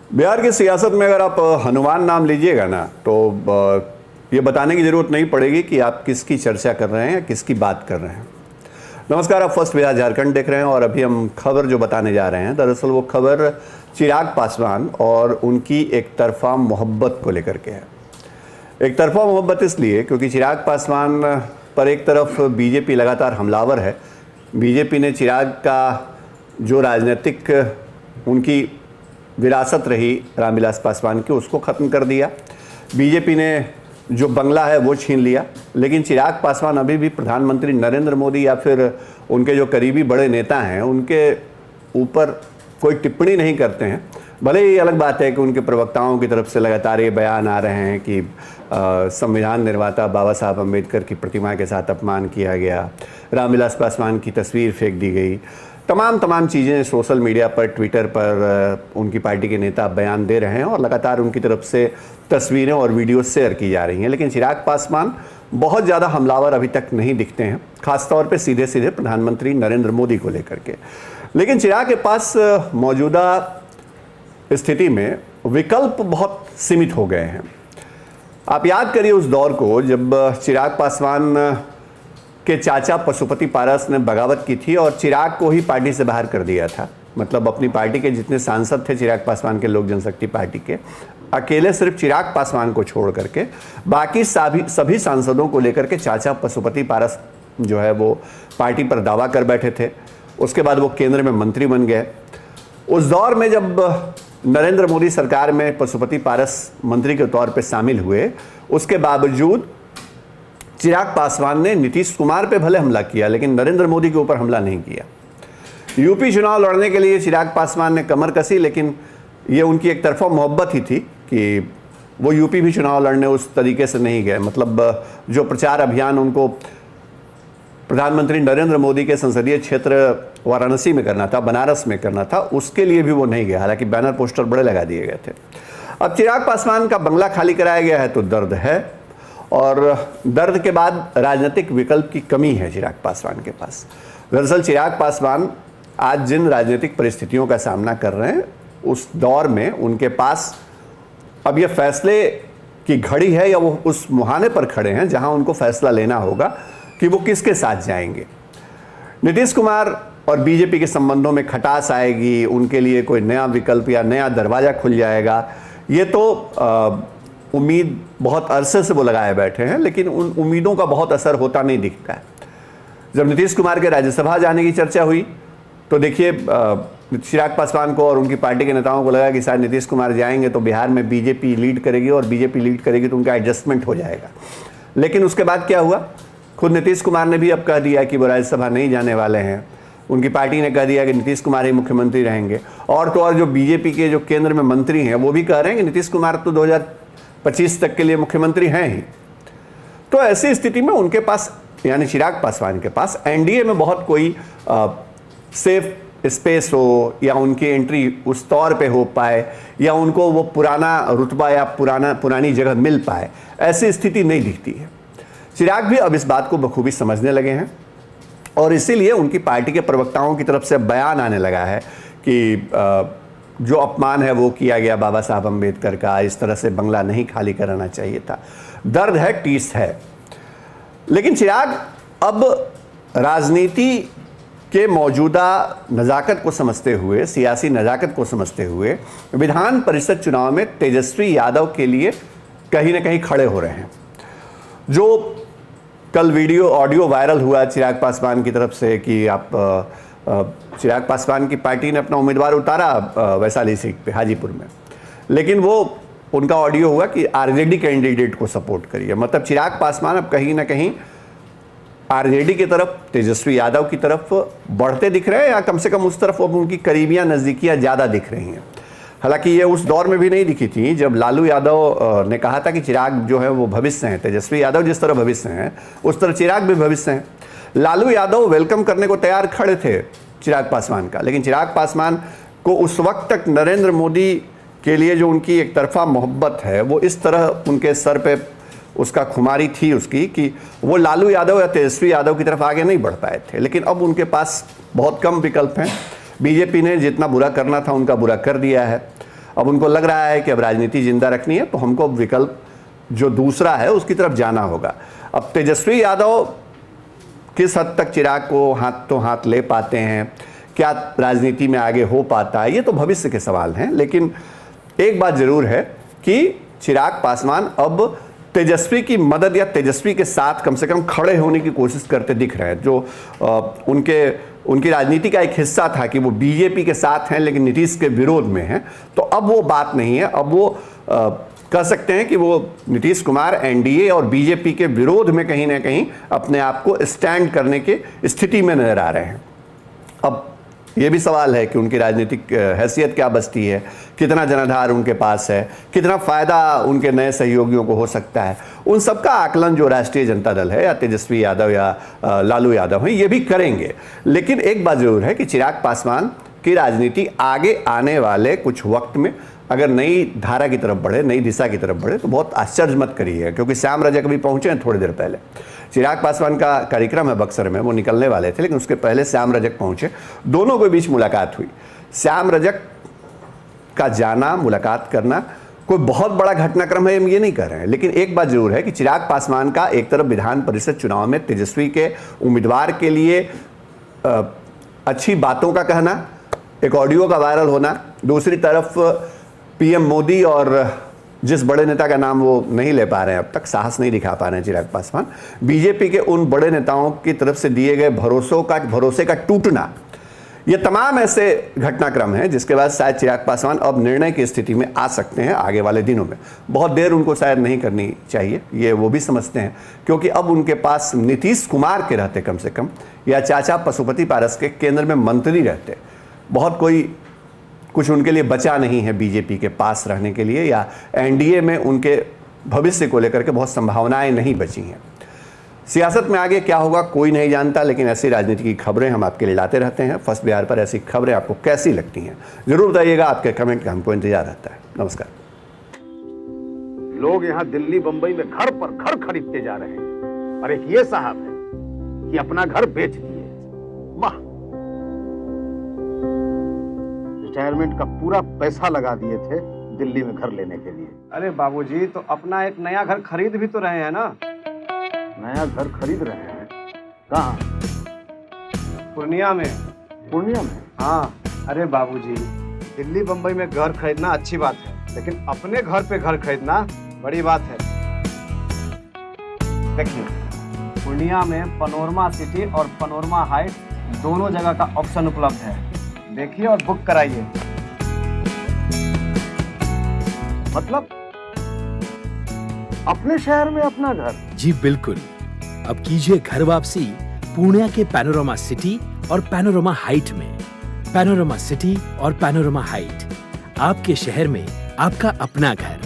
बिहार की सियासत में अगर आप हनुमान नाम लीजिएगा ना तो ये बताने की ज़रूरत नहीं पड़ेगी कि आप किसकी चर्चा कर रहे हैं या किसकी बात कर रहे हैं। नमस्कार, आप फर्स्ट बिहार झारखंड देख रहे हैं और अभी हम खबर जो बताने जा रहे हैं, दरअसल वो खबर चिराग पासवान और उनकी एक तरफा मोहब्बत को लेकर के है। एक तरफा मोहब्बत इसलिए क्योंकि चिराग पासवान पर एक तरफ बीजेपी लगातार हमलावर है। बीजेपी ने चिराग का जो राजनीतिक उनकी विरासत रही रामविलास पासवान की, उसको ख़त्म कर दिया। बीजेपी ने जो बंगला है वो छीन लिया। लेकिन चिराग पासवान अभी भी प्रधानमंत्री नरेंद्र मोदी या फिर उनके जो करीबी बड़े नेता हैं उनके ऊपर कोई टिप्पणी नहीं करते हैं। भले ही अलग बात है कि उनके प्रवक्ताओं की तरफ से लगातार ये बयान आ रहे हैं कि संविधान निर्माता बाबा साहब अम्बेडकर की प्रतिमा के साथ अपमान किया गया, रामविलास पासवान की तस्वीर फेंक दी गई, तमाम चीज़ें सोशल मीडिया पर, ट्विटर पर उनकी पार्टी के नेता बयान दे रहे हैं और लगातार उनकी तरफ से तस्वीरें और वीडियो शेयर की जा रही हैं। लेकिन चिराग पासवान बहुत ज़्यादा हमलावर अभी तक नहीं दिखते हैं, खासतौर पे सीधे प्रधानमंत्री नरेंद्र मोदी को लेकर के। लेकिन चिराग के पास मौजूदा स्थिति में विकल्प बहुत सीमित हो गए हैं। आप याद करिए उस दौर को जब चिराग पासवान के चाचा पशुपति पारस ने बगावत की थी और चिराग को ही पार्टी से बाहर कर दिया था। मतलब अपनी पार्टी के जितने सांसद थे चिराग पासवान के लोक जनशक्ति पार्टी के, अकेले सिर्फ चिराग पासवान को छोड़ करके बाकी सभी सांसदों को लेकर के चाचा पशुपति पारस जो है वो पार्टी पर दावा कर बैठे थे। उसके बाद वो केंद्र में मंत्री बन गए। उस दौर में जब नरेंद्र मोदी सरकार में पशुपति पारस मंत्री के तौर पर शामिल हुए, उसके बावजूद चिराग पासवान ने नीतीश कुमार पे भले हमला किया लेकिन नरेंद्र मोदी के ऊपर हमला नहीं किया। यूपी चुनाव लड़ने के लिए चिराग पासवान ने कमर कसी, लेकिन ये उनकी एक तरफा मोहब्बत ही थी कि वो यूपी भी चुनाव लड़ने उस तरीके से नहीं गए। मतलब जो प्रचार अभियान उनको प्रधानमंत्री नरेंद्र मोदी के संसदीय क्षेत्र वाराणसी में करना था, बनारस में करना था, उसके लिए भी वो नहीं गए। हालांकि बैनर पोस्टर बड़े लगा दिए गए थे। अब चिराग पासवान का बंगला खाली कराया गया है तो दर्द है, और दर्द के बाद राजनीतिक विकल्प की कमी है चिराग पासवान के पास। दरअसल चिराग पासवान आज जिन राजनीतिक परिस्थितियों का सामना कर रहे हैं उस दौर में उनके पास अब ये फैसले की घड़ी है या वो उस मुहाने पर खड़े हैं जहां उनको फैसला लेना होगा कि वो किसके साथ जाएंगे। नीतीश कुमार और बीजेपी के संबंधों में खटास आएगी, उनके लिए कोई नया विकल्प या नया दरवाज़ा खुल जाएगा, ये तो उम्मीद बहुत अरसे से वो लगाए बैठे हैं। लेकिन उन उम्मीदों का बहुत असर होता नहीं दिखता है। जब नीतीश कुमार के राज्यसभा जाने की चर्चा हुई तो देखिए चिराग पासवान को और उनकी पार्टी के नेताओं को लगा कि शायद नीतीश कुमार जाएंगे तो बिहार में बीजेपी लीड करेगी और बीजेपी लीड करेगी तो उनका एडजस्टमेंट हो जाएगा। लेकिन उसके बाद क्या हुआ, खुद नीतीश कुमार ने भी अब कह दिया कि वो राज्यसभा नहीं जाने वाले हैं। उनकी पार्टी ने कह दिया कि नीतीश कुमार ही मुख्यमंत्री रहेंगे। और तो और जो बीजेपी के जो केंद्र में मंत्री हैं वो भी कह रहे हैं कि नीतीश कुमार तो 2025 तक के लिए मुख्यमंत्री हैं ही। तो ऐसी स्थिति में उनके पास यानी चिराग पासवान के पास एनडीए में बहुत कोई सेफ स्पेस हो या उनकी एंट्री उस तौर पे हो पाए या उनको वो पुराना रुतबा या पुरानी जगह मिल पाए, ऐसी स्थिति नहीं दिखती है। चिराग भी अब इस बात को बखूबी समझने लगे हैं और इसीलिए उनकी पार्टी के प्रवक्ताओं की तरफ से बयान आने लगा है कि जो अपमान है वो किया गया बाबा साहब अम्बेडकर का, इस तरह से बंगला नहीं खाली कराना चाहिए था। दर्द है, टीस है। लेकिन चिराग अब राजनीति के मौजूदा नज़ाकत को समझते हुए, सियासी नज़ाकत को समझते हुए विधान परिषद चुनाव में तेजस्वी यादव के लिए कहीं ना कहीं खड़े हो रहे हैं। जो कल ऑडियो वायरल हुआ चिराग पासवान की तरफ से कि आप चिराग पासवान की पार्टी ने अपना उम्मीदवार उतारा वैशाली सीट पे हाजीपुर में, लेकिन वो उनका ऑडियो हुआ कि आरजेडी कैंडिडेट को सपोर्ट करिए। मतलब चिराग पासवान अब कहीं ना कहीं आरजेडी की तरफ, तेजस्वी यादव की तरफ बढ़ते दिख रहे हैं या कम से कम उस तरफ अब उनकी करीबियाँ नज़दीकियाँ ज़्यादा दिख रही हैं। हालांकि ये उस दौर में भी नहीं दिखी थी जब लालू यादव ने कहा था कि चिराग जो है वो भविष्य हैं। तेजस्वी यादव जिस तरह भविष्य हैं उस तरह चिराग भी भविष्य हैं। लालू यादव वेलकम करने को तैयार खड़े थे चिराग पासवान का, लेकिन चिराग पासवान को उस वक्त तक नरेंद्र मोदी के लिए जो उनकी एक तरफा मोहब्बत है वो इस तरह उनके सर पे उसका खुमारी थी उसकी कि वो लालू यादव या तेजस्वी यादव की तरफ आगे नहीं बढ़ पाए थे। लेकिन अब उनके पास बहुत कम विकल्प हैं। बीजेपी ने जितना बुरा करना था उनका बुरा कर दिया है। अब उनको लग रहा है कि अब राजनीति जिंदा रखनी है तो हमको अब विकल्प जो दूसरा है उसकी तरफ जाना होगा। अब तेजस्वी यादव किस हद तक चिराग को हाथ ले पाते हैं, क्या राजनीति में आगे हो पाता है, ये तो भविष्य के सवाल हैं। लेकिन एक बात जरूर है कि चिराग पासवान अब तेजस्वी की मदद या तेजस्वी के साथ कम से कम खड़े होने की कोशिश करते दिख रहे हैं। जो उनकी राजनीति का एक हिस्सा था कि वो बीजेपी के साथ हैं लेकिन नीतीश के विरोध में हैं, तो अब वो बात नहीं है। अब वो कह सकते हैं कि वो नीतीश कुमार एनडीए और बीजेपी के विरोध में कहीं ना कहीं अपने आप को स्टैंड करने के स्थिति में नजर आ रहे हैं। अब ये भी सवाल है कि उनकी राजनीतिक हैसियत क्या बचती है, कितना जनाधार उनके पास है, कितना फायदा उनके नए सहयोगियों को हो सकता है। उन सब का आकलन जो राष्ट्रीय जनता दल है या तेजस्वी यादव या लालू यादव हैं ये भी करेंगे। लेकिन एक बात जरूर है कि चिराग पासवान की राजनीति आगे आने वाले कुछ वक्त में अगर नई धारा की तरफ बढ़े, नई दिशा की तरफ बढ़े तो बहुत आश्चर्य मत करिएगा, क्योंकि श्याम रजक अभी पहुंचे हैं थोड़ी देर पहले। चिराग पासवान का कार्यक्रम है बक्सर में, वो निकलने वाले थे लेकिन उसके पहले श्याम रजक पहुंचे, दोनों के बीच मुलाकात हुई। श्याम रजक का जाना, मुलाकात करना कोई बहुत बड़ा घटनाक्रम है हम ये नहीं कर रहे हैं, लेकिन एक बात जरूर है कि चिराग पासवान का एक तरफ विधान परिषद चुनाव में तेजस्वी के उम्मीदवार के लिए अच्छी बातों का कहना, एक ऑडियो का वायरल होना, दूसरी तरफ पीएम मोदी और जिस बड़े नेता का नाम वो नहीं ले पा रहे हैं, अब तक साहस नहीं दिखा पा रहे हैं चिराग पासवान, बीजेपी के उन बड़े नेताओं की तरफ से दिए गए भरोसे का टूटना, ये तमाम ऐसे घटनाक्रम हैं जिसके बाद शायद चिराग पासवान अब निर्णय की स्थिति में आ सकते हैं आगे वाले दिनों में। बहुत देर उनको शायद नहीं करनी चाहिए, ये वो भी समझते हैं, क्योंकि अब उनके पास नीतीश कुमार के रहते कम से कम, या चाचा पशुपति पारस के केंद्र में मंत्री रहते, बहुत कोई कुछ उनके लिए बचा नहीं है बीजेपी के पास रहने के लिए, या एनडीए में उनके भविष्य को लेकर के बहुत संभावनाएं नहीं बची हैं। सियासत में आगे क्या होगा कोई नहीं जानता, लेकिन ऐसी राजनीति की खबरें हम आपके लिए लाते रहते हैं। फर्स्ट बिहार पर ऐसी खबरें आपको कैसी लगती हैं जरूर बताइएगा, आपके कमेंट का हमको इंतजार रहता है। नमस्कार। लोग यहाँ दिल्ली बंबई में घर पर घर खरीदते जा रहे हैं, और एक ये साहब है कि अपना घर बेच दिए। वाह, रिटायरमेंट का पूरा पैसा लगा दिए थे दिल्ली में घर लेने के लिए। अरे बाबूजी, तो अपना एक नया घर खरीद भी तो रहे हैं ना। नया घर खरीद रहे हैं? कहाँ? पूर्णिया में। पूर्णिया में? हाँ। अरे बाबूजी, दिल्ली बंबई में घर खरीदना अच्छी बात है, लेकिन अपने घर पे घर खरीदना बड़ी बात है। देखिए, पूर्णिया में पनोरमा सिटी और पनोरमा हाइट दोनों जगह का ऑप्शन उपलब्ध है। देखिए और बुक कराइए। मतलब अपने शहर में अपना घर? जी बिल्कुल। अब कीजिए घर वापसी पूर्णिया के पैनोरमा सिटी और पैनोरमा हाइट में। पैनोरमा सिटी और पैनोरमा हाइट, आपके शहर में आपका अपना घर।